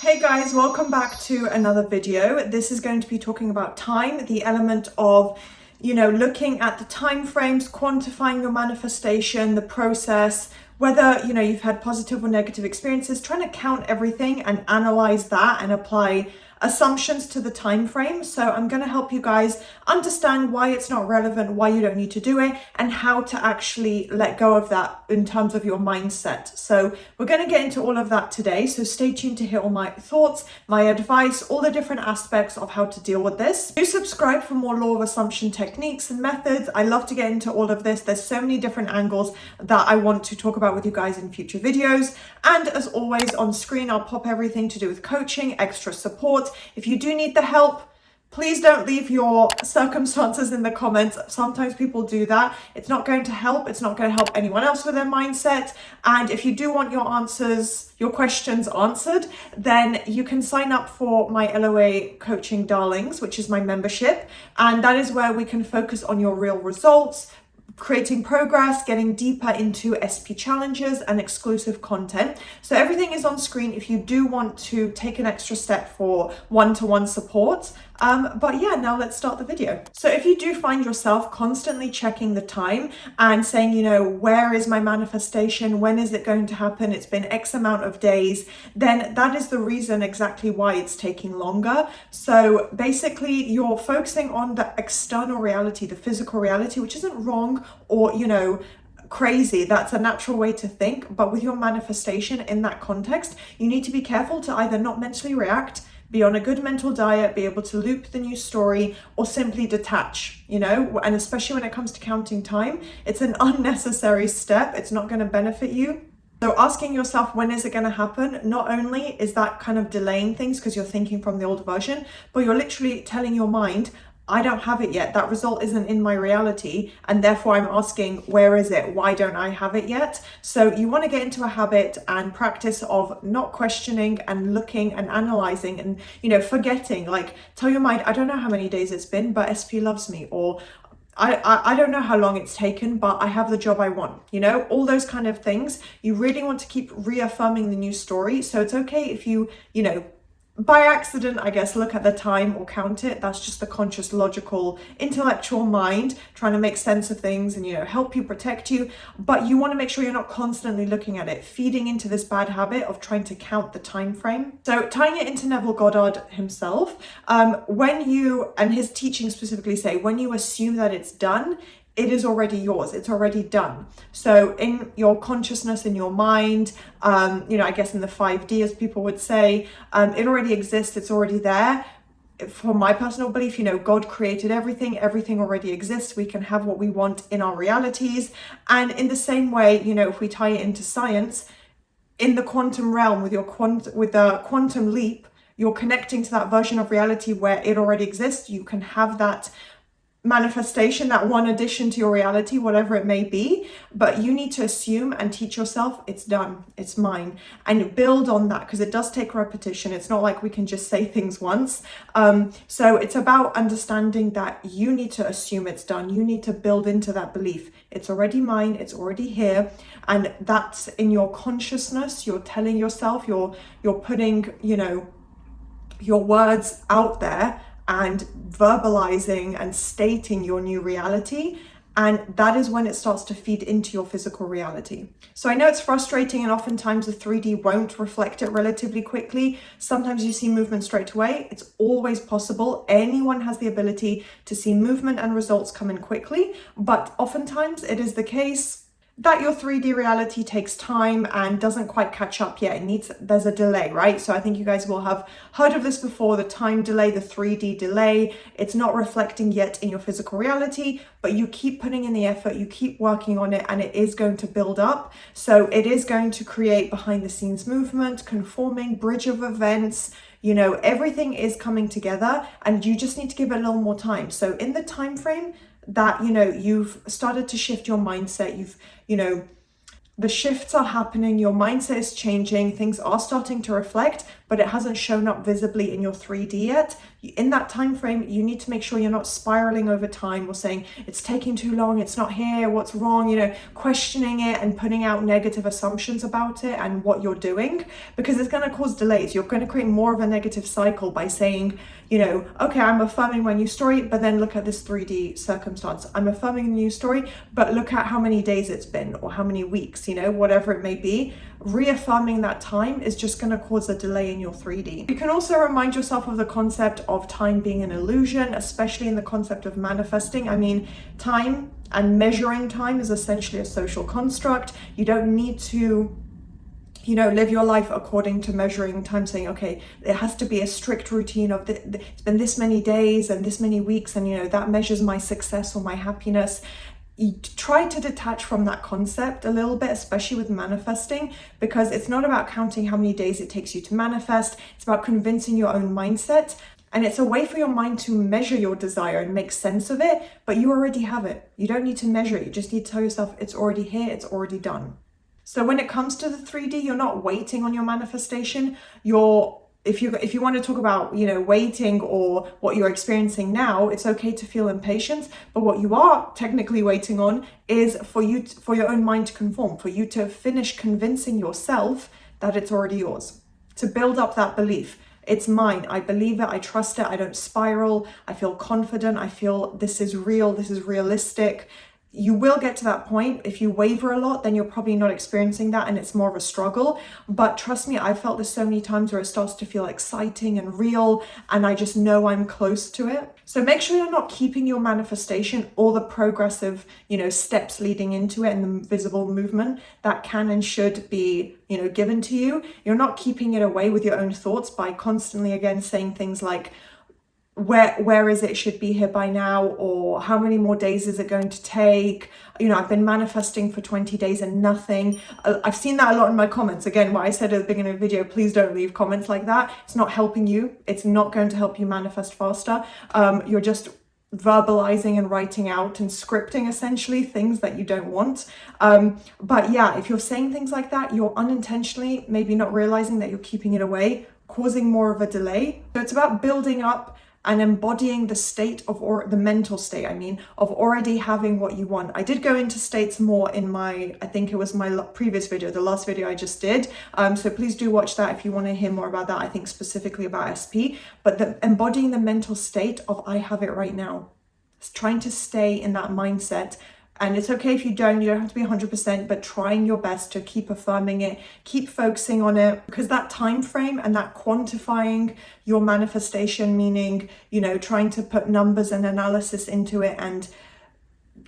Hey guys, welcome back to another video. This is going to be talking about time, the element of, looking at the time frames, quantifying your manifestation, the process, whether, you've had positive or negative experiences, trying to count everything and analyze that and apply assumptions to the time frame. So I'm going to help you guys understand why it's not relevant, why you don't need to do it, and how to actually let go of that in terms of your mindset. So we're going to get into all of that today. So stay tuned to hear all my thoughts, my advice, all the different aspects of how to deal with this. Do subscribe for more law of assumption techniques and methods. I love to get into all of this. There's so many different angles that I want to talk about with you guys in future videos. And as always, on screen, I'll pop everything to do with coaching, extra support. If you do need the help, please don't leave your circumstances in the comments. Sometimes people do that. It's not going to help. It's not going to help anyone else with their mindset. And if you do want your questions answered, then you can sign up for my LOA Coaching Darlings, which is my membership. And that is where we can focus on your real results, creating progress, getting deeper into SP challenges and exclusive content. So everything is on screen if you do want to take an extra step for one-to-one support. But yeah, now let's start the video. So if you do find yourself constantly checking the time and saying, where is my manifestation? When is it going to happen? It's been X amount of days. Then that is the reason exactly why it's taking longer. So basically you're focusing on the external reality, the physical reality, which isn't wrong or, crazy. That's a natural way to think. But with your manifestation in that context, you need to be careful to either not mentally react, be on a good mental diet, be able to loop the new story, or simply detach, and especially when it comes to counting time, it's an unnecessary step. It's not going to benefit you. So asking yourself, when is it going to happen? Not only is that kind of delaying things because you're thinking from the old version, but you're literally telling your mind, I don't have it yet. That result isn't in my reality. And therefore I'm asking, where is it? Why don't I have it yet? So you want to get into a habit and practice of not questioning and looking and analyzing and, forgetting, like tell your mind, I don't know how many days it's been, but SP loves me. Or I don't know how long it's taken, but I have the job I want, all those kind of things. You really want to keep reaffirming the new story. So it's okay if you by accident, I guess, look at the time or count it. That's just the conscious, logical, intellectual mind trying to make sense of things and, help you, protect you. But you want to make sure you're not constantly looking at it, feeding into this bad habit of trying to count the time frame. So tying it into Neville Goddard himself, and his teachings specifically say, when you assume that it's done, it is already yours. It's already done. So in your consciousness, in your mind, I guess in the 5D, as people would say, it already exists. It's already there. For my personal belief, God created everything. Everything already exists. We can have what we want in our realities. And in the same way, if we tie it into science, in the quantum realm with the quantum leap, you're connecting to that version of reality where it already exists. You can have that manifestation, that one addition to your reality, whatever it may be, but you need to assume and teach yourself it's done, it's mine, and build on that, because it does take repetition. It's not like we can just say things once. So it's about understanding that you need to assume it's done. You need to build into that belief. It's already mine, it's already here, and that's in your consciousness. You're telling yourself, you're putting, your words out there and verbalizing and stating your new reality. And that is when it starts to feed into your physical reality. So I know it's frustrating and oftentimes the 3D won't reflect it relatively quickly. Sometimes you see movement straight away. It's always possible. Anyone has the ability to see movement and results come in quickly, but oftentimes it is the case that your 3D reality takes time and doesn't quite catch up yet. There's a delay, right? So I think you guys will have heard of this before, the time delay, the 3D delay. It's not reflecting yet in your physical reality, but you keep putting in the effort, you keep working on it, and it is going to build up. So it is going to create behind the scenes movement, conforming, bridge of events, everything is coming together, and you just need to give it a little more time. So in the time frame that you've started to shift your mindset, you've The shifts are happening, your mindset is changing, things are starting to reflect, but it hasn't shown up visibly in your 3D yet. In that time frame, you need to make sure you're not spiraling over time or saying it's taking too long, it's not here, what's wrong, questioning it and putting out negative assumptions about it and what you're doing, because it's going to cause delays. You're going to create more of a negative cycle by saying, okay, I'm affirming my new story, but then look at this 3D circumstance. I'm affirming the new story, but look at how many days it's been or how many weeks, whatever it may be. Reaffirming that time is just going to cause a delay in your 3D. You can also remind yourself of the concept of time being an illusion, especially in the concept of manifesting. I mean, time and measuring time is essentially a social construct. You don't need to live your life according to measuring time, saying, okay, it has to be a strict routine of it's been this many days and this many weeks, and that measures my success or my happiness. You try to detach from that concept a little bit, especially with manifesting, because it's not about counting how many days it takes you to manifest. It's about convincing your own mindset. And it's a way for your mind to measure your desire and make sense of it, but you already have it. You don't need to measure it. You just need to tell yourself it's already here, it's already done. So when it comes to the 3D, you're not waiting on your manifestation. If you want to talk about, waiting or what you're experiencing now, it's okay to feel impatience. But what you are technically waiting on is for your own mind to conform, for you to finish convincing yourself that it's already yours, to build up that belief. It's mine. I believe it. I trust it. I don't spiral. I feel confident. I feel this is real. This is realistic. You will get to that point. If you waver a lot, then you're probably not experiencing that and it's more of a struggle. But trust me, I've felt this so many times where it starts to feel exciting and real, and I just know I'm close to it. So make sure you're not keeping your manifestation or the progressive, steps leading into it and the visible movement that can and should be, given to you. You're not keeping it away with your own thoughts by constantly, again, saying things like, where is it should be here by now, or how many more days is it going to take? I've been manifesting for 20 days and nothing. I've seen that a lot in my comments. Again, what I said at the beginning of the video, please don't leave comments like that. It's not helping you. It's not going to help you manifest faster. You're just verbalizing and writing out and scripting essentially things that you don't want. But yeah, if you're saying things like that, you're unintentionally maybe not realizing that you're keeping it away, causing more of a delay. So it's about building up and embodying the state of, or the mental state, of already having what you want. I did go into states more in I think it was my previous video, the last video I just did. So please do watch that if you want to hear more about that, I think specifically about SP, but embodying the mental state of I have it right now. It's trying to stay in that mindset. And it's okay if you don't have to be 100%, but trying your best to keep affirming it, keep focusing on it, because that time frame and that quantifying your manifestation, meaning, trying to put numbers and analysis into it and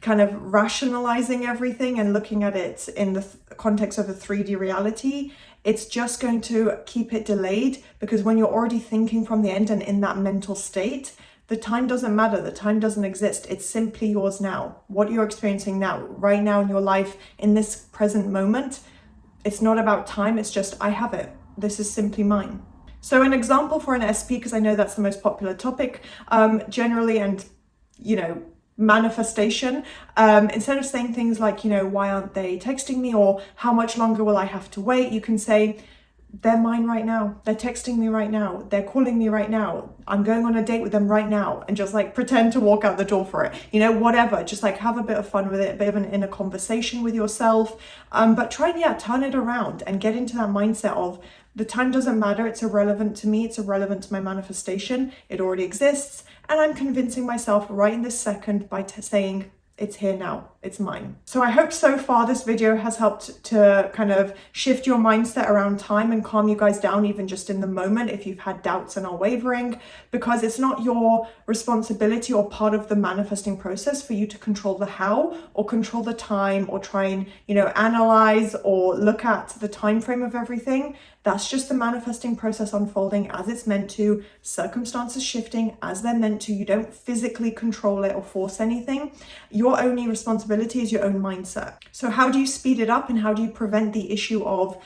kind of rationalizing everything and looking at it in the context of a 3D reality, it's just going to keep it delayed, because when you're already thinking from the end and in that mental state, the time doesn't matter. The time doesn't exist. It's simply yours now. What you're experiencing now, right now in your life, in this present moment, it's not about time. It's just, I have it. This is simply mine. So an example for an SP, because I know that's the most popular topic generally, and, manifestation, instead of saying things like, why aren't they texting me, or how much longer will I have to wait, you can say, they're mine right now. They're texting me right now. They're calling me right now. I'm going on a date with them right now, and just pretend to walk out the door for it. Whatever. Just have a bit of fun with it, a bit of an inner conversation with yourself. But try and turn it around and get into that mindset of the time doesn't matter. It's irrelevant to me. It's irrelevant to my manifestation. It already exists. And I'm convincing myself right in this second by saying, it's here now, it's mine. So I hope so far this video has helped to kind of shift your mindset around time and calm you guys down, even just in the moment, if you've had doubts and are wavering, because it's not your responsibility or part of the manifesting process for you to control the how or control the time or try and, analyze or look at the time frame of everything. That's just the manifesting process unfolding as it's meant to, circumstances shifting as they're meant to. You don't physically control it or force anything. Your only responsibility is your own mindset. So how do you speed it up, and how do you prevent the issue of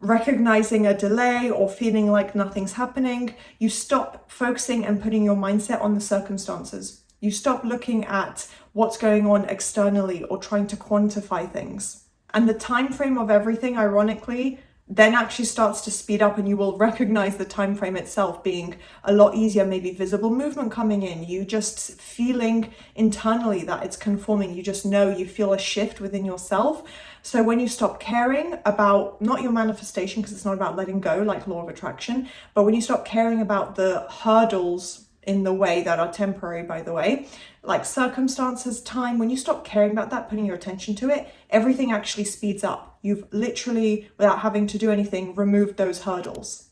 recognizing a delay or feeling like nothing's happening? You stop focusing and putting your mindset on the circumstances. You stop looking at what's going on externally or trying to quantify things. And the time frame of everything, ironically, then actually starts to speed up, and you will recognize the time frame itself being a lot easier, maybe visible movement coming in, you just feeling internally that it's conforming, you just know, you feel a shift within yourself. So when you stop caring about, not your manifestation, because it's not about letting go like law of attraction, but when you stop caring about the hurdles in the way that are temporary, by the way, like circumstances, time, when you stop caring about that, putting your attention to it, everything actually speeds up. You've literally, without having to do anything, removed those hurdles.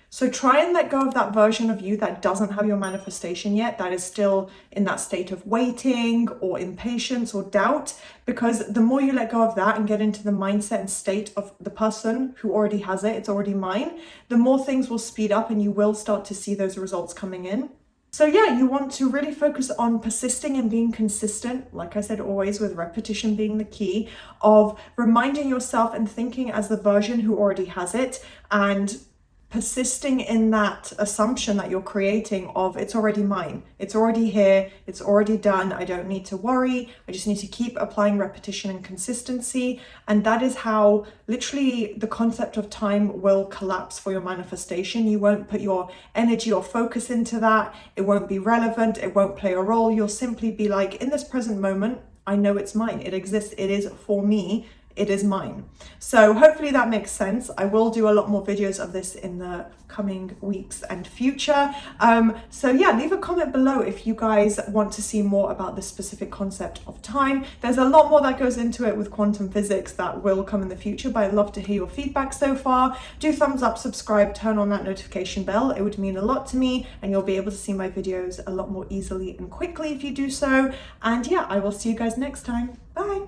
So try and let go of that version of you that doesn't have your manifestation yet, that is still in that state of waiting or impatience or doubt, because the more you let go of that and get into the mindset and state of the person who already has it, it's already mine, the more things will speed up and you will start to see those results coming in. So yeah, you want to really focus on persisting and being consistent, like I said, always with repetition being the key, of reminding yourself and thinking as the version who already has it, and persisting in that assumption that you're creating of it's already mine, it's already here, it's already done, I don't need to worry, I just need to keep applying repetition and consistency. And that is how literally the concept of time will collapse for your manifestation. You won't put your energy or focus into that, it won't be relevant, it won't play a role. You'll simply be like, in this present moment, I know it's mine, it exists, it is for me, it is mine. So hopefully that makes sense. I will do a lot more videos of this in the coming weeks and future. So yeah, leave a comment below if you guys want to see more about this specific concept of time. There's a lot more that goes into it with quantum physics that will come in the future, but I'd love to hear your feedback so far. Do thumbs up, subscribe, turn on that notification bell. It would mean a lot to me, and you'll be able to see my videos a lot more easily and quickly if you do so. And yeah, I will see you guys next time. Bye.